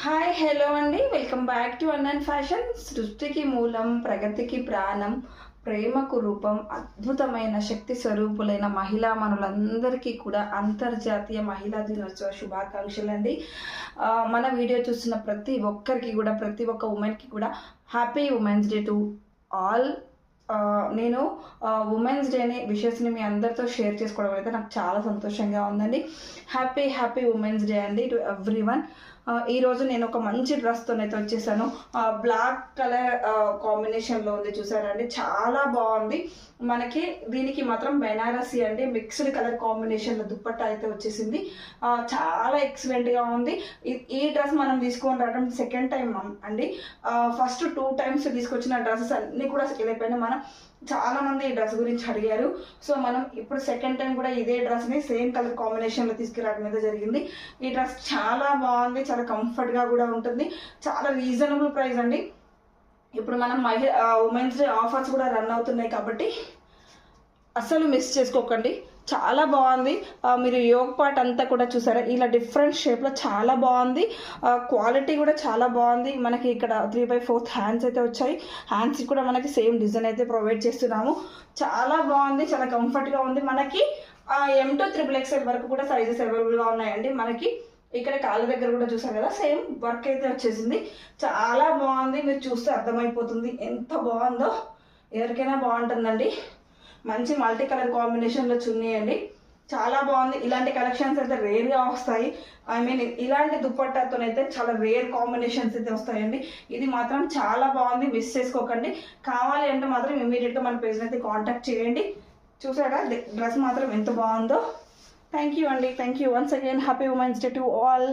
Hi hello అండి, welcome back to Annan fashion. సృష్టికి మూలం, ప్రగతికి ప్రాణం, ప్రేమకు రూపం, అద్భుతమైన శక్తి స్వరూపులైన మహిళా మనులందరికీ కూడా అంతర్జాతీయ మహిళా దినోత్సవ శుభాకాంక్షలు అండి. మన వీడియో చూస్తున్న ప్రతి ఒక్కరికి కూడా, ప్రతి ఒక్క ఉమెన్కి కూడా happy women's day to all. నేను ఉమెన్స్ డేని విషెస్ని మీ అందరితో షేర్ చేసుకోవడం అయితే నాకు చాలా సంతోషంగా ఉందండి. హ్యాపీ ఉమెన్స్ డే అండి టు ఎవ్రీ వన్. ఈరోజు నేను ఒక మంచి డ్రెస్తో అయితే వచ్చేసాను. బ్లాక్ కలర్ కాంబినేషన్లో ఉంది, చూసారండి, చాలా బాగుంది. మనకి దీనికి మాత్రం బెనారసీ అండి మిక్స్డ్ కలర్ కాంబినేషన్లో దుప్పట్టా అయితే వచ్చేసింది. చాలా ఎక్సలెంట్గా ఉంది. ఈ డ్రెస్ మనం తీసుకొని రావడం సెకండ్ టైం అండి. ఫస్ట్ 2 times తీసుకొచ్చిన డ్రెస్సెస్ అన్నీ కూడా సెటిల్ అయిపోయినాయి. మనం చాలా మంది ఈ డ్రెస్ గురించి అడిగారు. సో మనం ఇప్పుడు సెకండ్ టైం కూడా ఇదే డ్రెస్ని సేమ్ కలర్ కాంబినేషన్లో తీసుకురావడం అయితే జరిగింది. ఈ డ్రెస్ చాలా బాగుంది, చాలా కంఫర్ట్గా కూడా ఉంటుంది, చాలా రీజనబుల్ ప్రైస్ అండి. ఇప్పుడు మనం ఉమెన్స్ డే ఆఫర్స్ కూడా రన్ అవుతున్నాయి కాబట్టి అస్సలు మిస్ చేసుకోకండి. చాలా బాగుంది. మీరు యోగ్ పార్ట్ అంతా కూడా చూసారా, ఇలా డిఫరెంట్ షేప్లో చాలా బాగుంది. క్వాలిటీ కూడా చాలా బాగుంది. మనకి ఇక్కడ 3/4 హ్యాండ్స్ అయితే వచ్చాయి. హ్యాండ్స్కి కూడా మనకి సేమ్ డిజైన్ అయితే ప్రొవైడ్ చేస్తున్నాము. చాలా బాగుంది, చాలా కంఫర్ట్గా ఉంది. మనకి M to XXL వరకు కూడా సైజెస్ అవైలబుల్గా ఉన్నాయండి. మనకి ఇక్కడ కాళ్ళ దగ్గర కూడా చూసారు కదా, సేమ్ వర్క్ అయితే వచ్చేసింది. చాలా బాగుంది, మీరు చూస్తే అర్థమైపోతుంది ఎంత బాగుందో. ఎవరికైనా బాగుంటుందండి. మంచి మల్టీ కలర్ కాంబినేషన్లో చున్నీ అండి, చాలా బాగుంది. ఇలాంటి కలెక్షన్స్ అయితే రేర్గా వస్తాయి. ఇలాంటి దుప్పట్టాతోనైతే చాలా రేర్ కాంబినేషన్స్ అయితే వస్తాయండి. ఇది మాత్రం చాలా బాగుంది, మిస్ చేసుకోకండి. కావాలి అంటే మాత్రం ఇమీడియట్గా మన పేజ్ని అయితే కాంటాక్ట్ చేయండి. చూసారా డ్రెస్ మాత్రం ఎంత బాగుందో. థ్యాంక్ యూ అండి, thank you once again. Happy women's day to all.